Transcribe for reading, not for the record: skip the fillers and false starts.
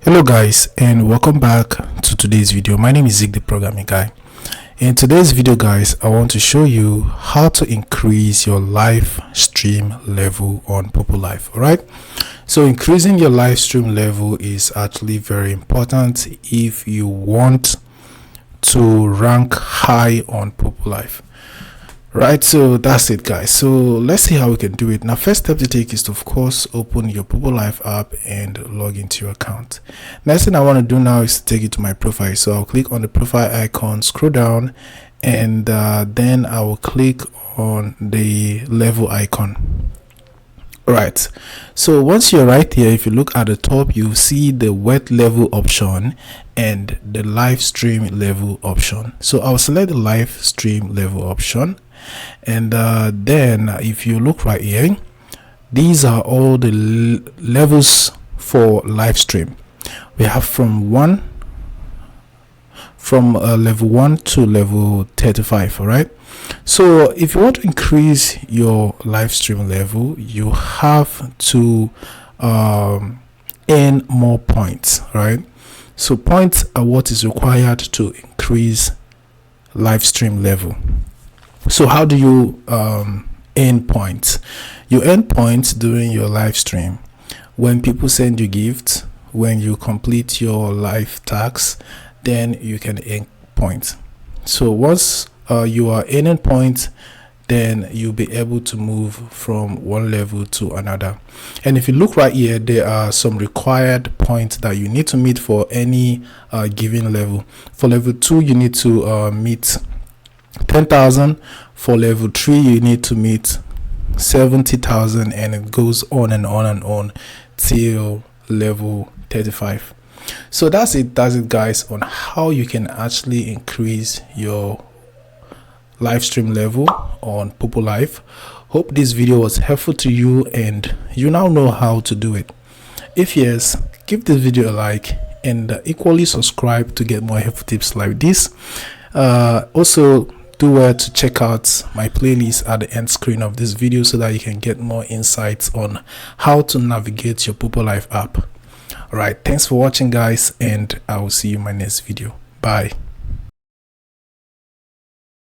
Hello guys, and welcome back to today's video. My name is Zig, the programming guy. In today's video guys, I want to show you how to increase your live stream level on Poppo Live. All right, so increasing your live stream level is actually very important if you want to rank high on Poppo Live. Right, so that's it guys. So let's see how we can do it. Now, first step to take is to, of course, open your Poppo Live app and log into your account. Next thing I want to do now is to take you to my profile. So I'll click on the profile icon, scroll down, and then I will click on the level icon. Right, so once you're right here, if you look at the top, you see the wet level option and the live stream level option. So I'll select the live stream level option, and then if you look right here, these are all the levels for live stream. We have from level 1 to level 35. all right, so if you want to increase your live stream level, you have to earn more points, right? So points are what is required to increase live stream level. So how do you earn points? You earn points during your live stream when people send you gifts, when you complete your live tasks, then you can earn points. So once you are earning points, then you'll be able to move from one level to another. And if you look right here, there are some required points that you need to meet for any given level. For level 2, you need to meet 10,000. For level 3, you need to meet 70,000, and it goes on and on and on till level 35. So that's it guys, on how you can actually increase your live stream level on Poppo Live. Hope this video was helpful to you and you now know how to do it. If yes, give this video a like and equally subscribe to get more helpful tips like this. Also, do well to check out my playlist at the end screen of this video so that you can get more insights on how to navigate your Poppo Live app. All right, thanks for watching guys, and I will see you in my next video. Bye.